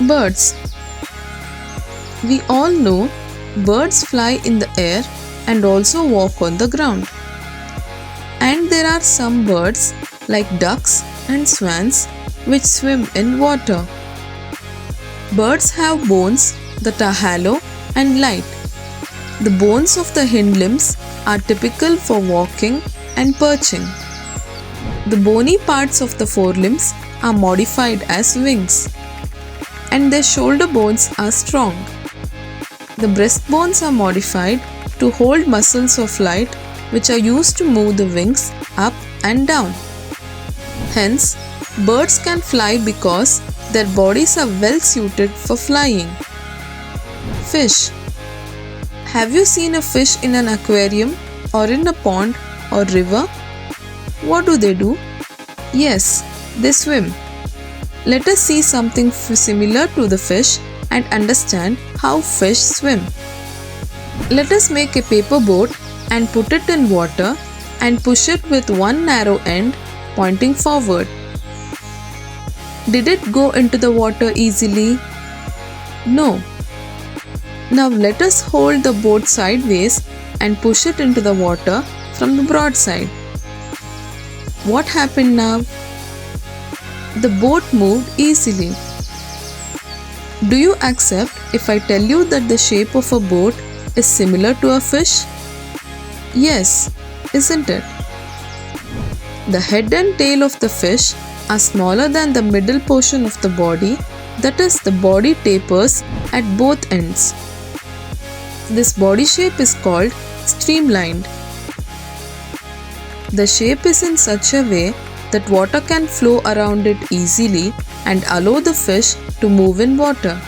Birds. We all know birds fly in the air and also walk on the ground. And there are some birds like ducks and swans which swim in water. Birds have bones that are hollow and light. The bones of the hind limbs are typical for walking and perching. The bony parts of the forelimbs are modified as wings, and their shoulder bones are strong. The breastbones are modified to hold muscles of flight which are used to move the wings up and down. Hence, birds can fly because their bodies are well suited for flying. Fish. Have you seen a fish in an aquarium or in a pond or river? What do? Yes, they swim. Let us see something similar to the fish and understand how fish swim. Let us make a paper boat and put it in water and push it with one narrow end pointing forward. Did it go into the water easily? No. Now let us hold the boat sideways and push it into the water from the broadside. What happened now? The boat moved easily. Do you accept if I tell you that the shape of a boat is similar to a fish? Yes, isn't it? The head and tail of the fish are smaller than the middle portion of the body, that is, the body tapers at both ends. This body shape is called streamlined. The shape is in such a way that water can flow around it easily and allow the fish to move in water.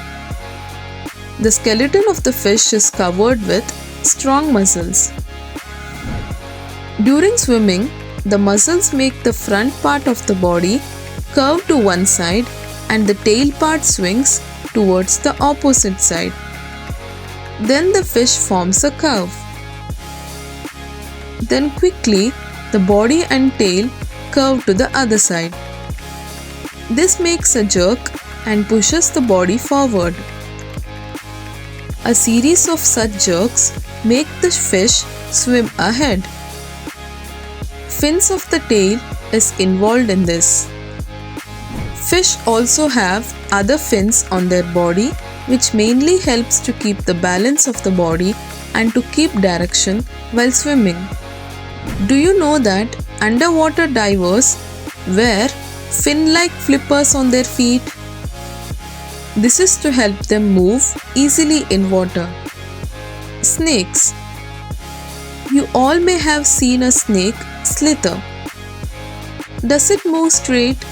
The skeleton of the fish is covered with strong muscles. During swimming, the muscles make the front part of the body curve to one side and the tail part swings towards the opposite side. Then the fish forms a curve. Then quickly, the body and tail curve to the other side. This makes a jerk and pushes the body forward. A series of such jerks make the fish swim ahead. Fins of the tail is involved in this. Fish also have other fins on their body which mainly helps to keep the balance of the body and to keep direction while swimming. Do you know that underwater divers wear fin-like flippers on their feet? This is to help them move easily in water. Snakes. You all may have seen a snake slither. Does it move straight?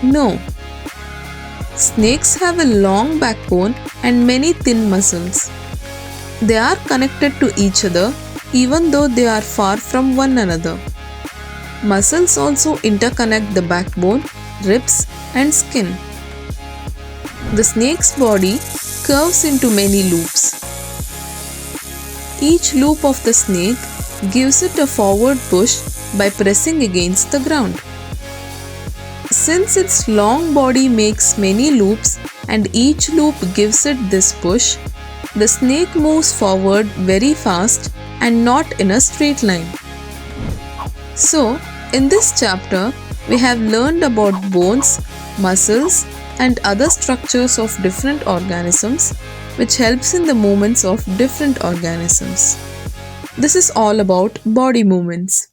No. Snakes have a long backbone and many thin muscles. They are connected to each other even though they are far from one another. Muscles also interconnect the backbone, ribs, and skin. The snake's body curves into many loops. Each loop of the snake gives it a forward push by pressing against the ground. Since its long body makes many loops and each loop gives it this push, the snake moves forward very fast and not in a straight line. So, in this chapter, we have learned about bones, muscles, and other structures of different organisms which helps in the movements of different organisms. This is all about body movements.